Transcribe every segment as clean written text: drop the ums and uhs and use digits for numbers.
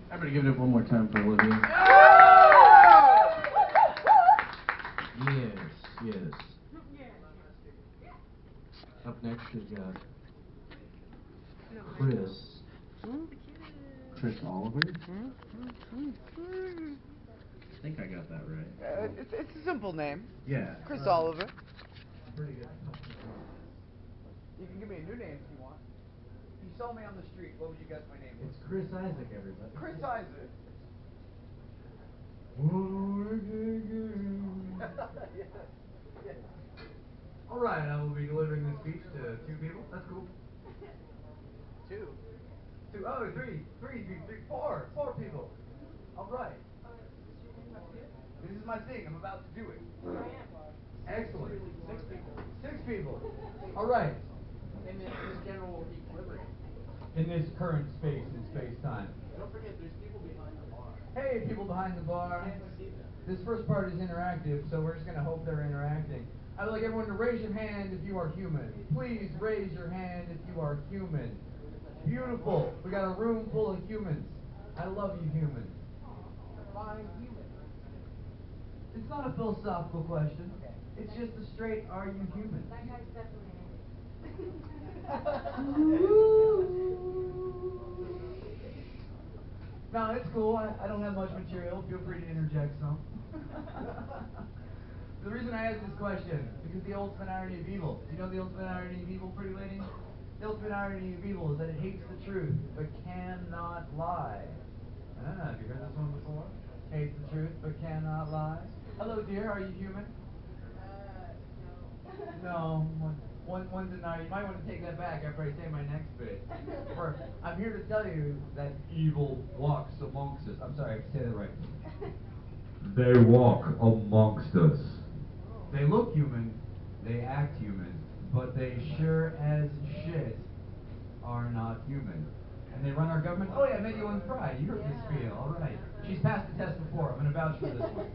Everybody give it up one more time for Olivia. Yes, yes. Up next we've got Chris. Chris Oliver? I think I got that right. It's a simple name. Yeah. Chris Oliver. Pretty good. You can give me a new name if you want. If you saw me on the street, what would you guess my name was? It's Chris Isaac, everybody. Chris Isaac. Yes. All right, I will be delivering this speech to 2 people. That's cool. 2. 2, oh, 3, 4 people. All right. This is my thing. I'm about to do it. Excellent. 6 people. 6 people. All right. In this general equilibrium. In this current space and space-time. Don't forget, there's people behind the bar. Hey, people behind the bar. Can't see them. This first part is interactive, so we're just going to hope they're interacting. I would like everyone to raise your hand if you are human. Please raise your hand if you are human. Beautiful. We got a room full of humans. I love you humans. Fine human. It's not a philosophical question. It's just a straight, are you human? That guy's definitely No, it's cool. I don't have much material. Feel free to interject some. The reason I ask this question is because the ultimate irony of evil. Do you know the ultimate irony of evil, pretty lady? The ultimate irony of evil is that it hates the truth, but cannot lie. Have you heard this one before? Hates the truth, but cannot lie. Hello, dear. Are you human? No. One's a no. You might want to take that back after I say my next bit. I'm here to tell you that evil walks amongst us. I'm sorry, I have to say that right. They walk amongst us. They look human, they act human, but they sure as shit are not human. And they run our government. Oh yeah, Mindy One's Pride. You heard this spiel. All right. She's passed the test before. I'm going to vouch for this one.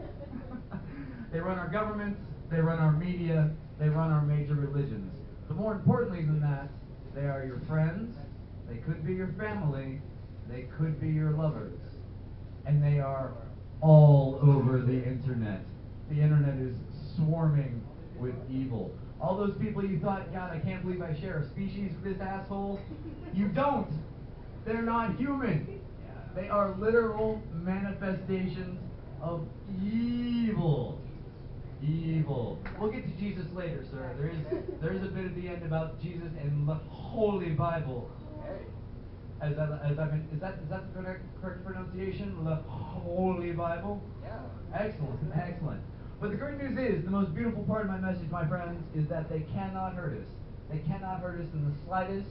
They run our governments, they run our media, they run our major religions. But more importantly than that, they are your friends, they could be your family, they could be your lovers. And they are all over the internet. The internet is swarming with evil. All those people you thought, God, I can't believe I share a species with this asshole. You don't. They're not human. They are literal manifestations of evil. Evil. We'll get to Jesus later, sir. There is a bit at the end about Jesus and the Holy Bible. Is that the correct pronunciation? The Holy Bible? Yeah. Excellent, excellent. But the great news is, the most beautiful part of my message, my friends, is that they cannot hurt us. They cannot hurt us in the slightest.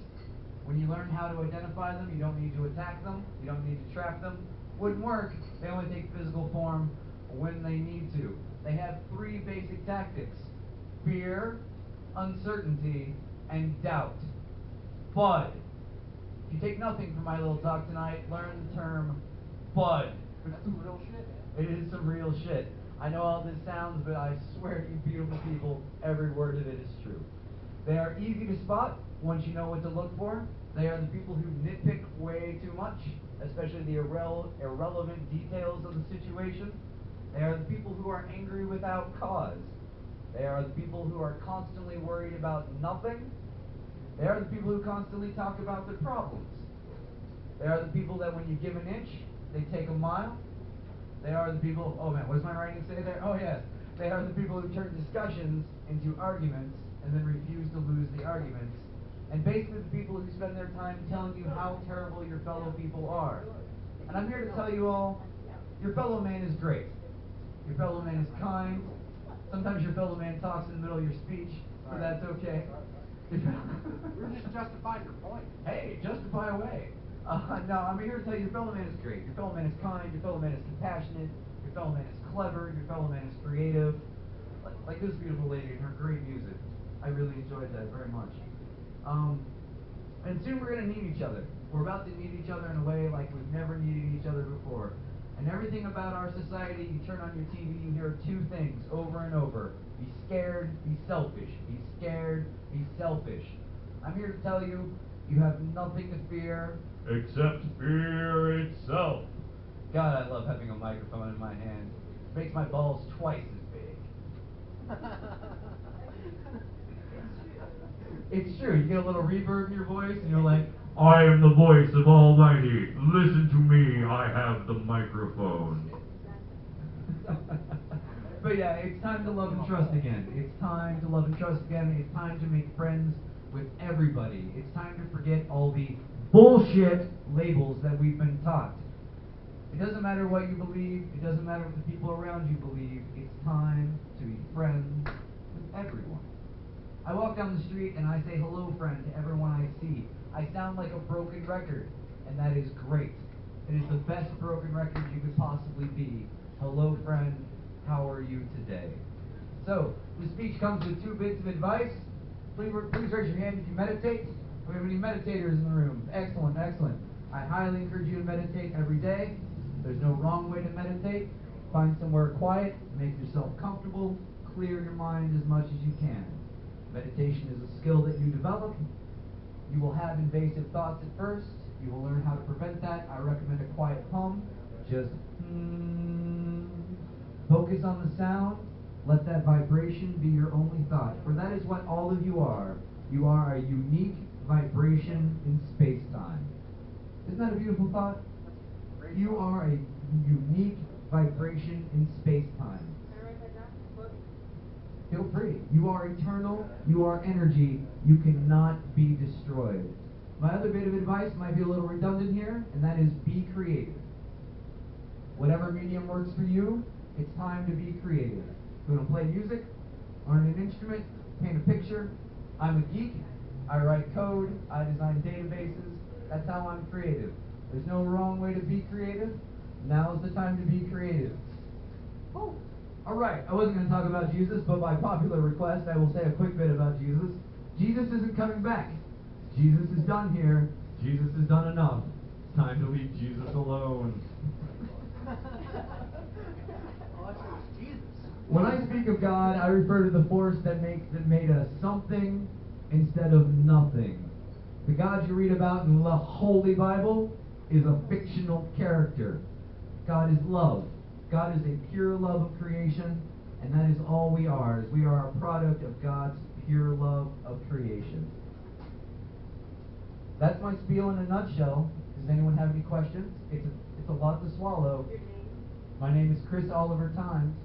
When you learn how to identify them, you don't need to attack them. You don't need to trap them. Wouldn't work. They only take physical form when they need to. They have 3 basic tactics: fear, uncertainty, and doubt. Bud. If you take nothing from my little talk tonight, learn the term bud. That's some real shit, man. It is some real shit. I know how this sounds, but I swear to you beautiful people, every word of it is true. They are easy to spot once you know what to look for. They are the people who nitpick way too much, especially the irrelevant details of the situation. They are the people who are angry without cause. They are the people who are constantly worried about nothing. They are the people who constantly talk about their problems. They are the people that when you give an inch, they take a mile. They are the people, oh man, what does my writing say there? Oh yes. They are the people who turn discussions into arguments and then refuse to lose the arguments. And basically the people who spend their time telling you how terrible your fellow people are. And I'm here to tell you all, your fellow man is great. Your fellow man is kind. Sometimes your fellow man talks in the middle of your speech, but that's okay. You're just justifying your point. Hey, justify away. No, I'm here to tell you your fellow man is great. Your fellow man is kind. Your fellow man is compassionate. Your fellow man is clever. Your fellow man is creative. Like this beautiful lady and her great music. I really enjoyed that very much. And soon we're going to need each other. We're about to need each other in a way like we've never needed each other before. And everything about our society, you turn on your TV, you hear 2 things over and over. Be scared, be selfish. Be scared, be selfish. I'm here to tell you, you have nothing to fear except fear itself. God, I love having a microphone in my hand. Makes my balls twice as big. It's true. You get a little reverb in your voice, and you're like, I am the voice of Almighty. Listen to me. I have the microphone. But yeah, it's time to love and trust again. It's time to love and trust again. It's time to make friends with everybody. It's time to forget all the bullshit labels that we've been taught. It doesn't matter what you believe. It doesn't matter what the people around you believe. It's time to be friends with everyone. I walk down the street and I say hello, friend, to everyone I see. I sound like a broken record, and that is great. It is the best broken record you could possibly be. Hello, friend. How are you today? So, the speech comes with 2 bits of advice. Please raise your hand if you meditate. Do we have any meditators in the room? Excellent, excellent. I highly encourage you to meditate every day. There's no wrong way to meditate. Find somewhere quiet, make yourself comfortable, clear your mind as much as you can. Meditation is a skill that you develop. You will have invasive thoughts at first. You will learn how to prevent that. I recommend a quiet hum. Just focus on the sound. Let that vibration be your only thought. For that is what all of you are. You are a unique vibration in space-time. Isn't that a beautiful thought? You are a unique vibration in space-time. Feel free. You are eternal. You are energy. You cannot be destroyed. My other bit of advice might be a little redundant here, and that is be creative. Whatever medium works for you, it's time to be creative. You want to play music, learn an instrument, paint a picture. I'm a geek. I write code. I design databases. That's how I'm creative. There's no wrong way to be creative. Now's the time to be creative. Oh. All right, I wasn't going to talk about Jesus, but by popular request, I will say a quick bit about Jesus. Jesus isn't coming back. Jesus is done here. Jesus has done enough. It's time to leave Jesus alone. When I speak of God, I refer to the force that made us something instead of nothing. The God you read about in the Holy Bible is a fictional character. God is love. God is a pure love of creation, and that is all we are. We are a product of God's pure love of creation. That's my spiel in a nutshell. Does anyone have any questions? It's a lot to swallow. Your name? My name is Chris Oliver Times.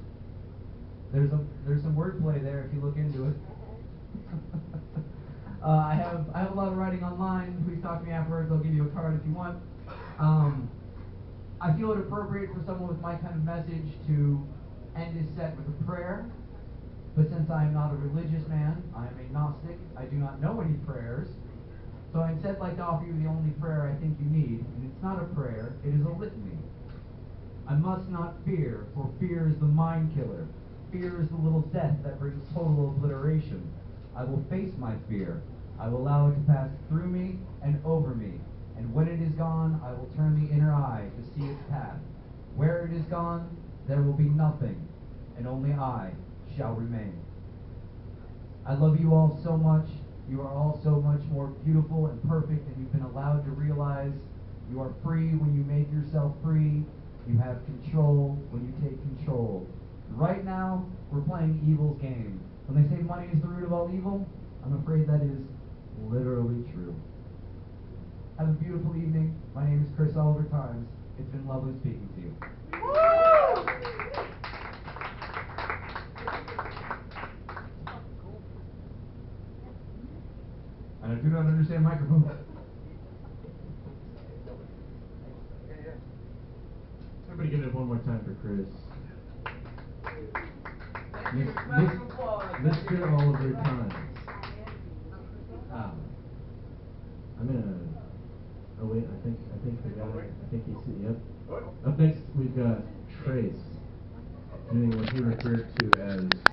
There's some wordplay there if you look into it. I have a lot of writing online. Please talk to me afterwards. I'll give you a card if you want. I feel it appropriate for someone with my kind of message to end this set with a prayer. But since I am not a religious man, I am agnostic. I do not know any prayers. So I instead like to offer you the only prayer I think you need. And it's not a prayer, it is a litany. I must not fear, for fear is the mind killer. Fear is the little death that brings total obliteration. I will face my fear. I will allow it to pass through me and over me. And when it is gone, I will turn the inner eye to see its path. Where it is gone, there will be nothing, and only I shall remain. I love you all so much. You are all so much more beautiful and perfect than you've been allowed to realize. You are free when you make yourself free. You have control when you take control. Right now, we're playing evil's game. When they say money is the root of all evil, I'm afraid that is literally true. Have a beautiful evening. My name is Chris Oliver Times. It's been lovely speaking to you. And I do not understand microphone. Everybody give it one more time for Chris. Mr. Oliver Times. I'm gonna. Oh wait, I think the guy. I think he's. Yep. Up next, we've got Trace doing what he referred to as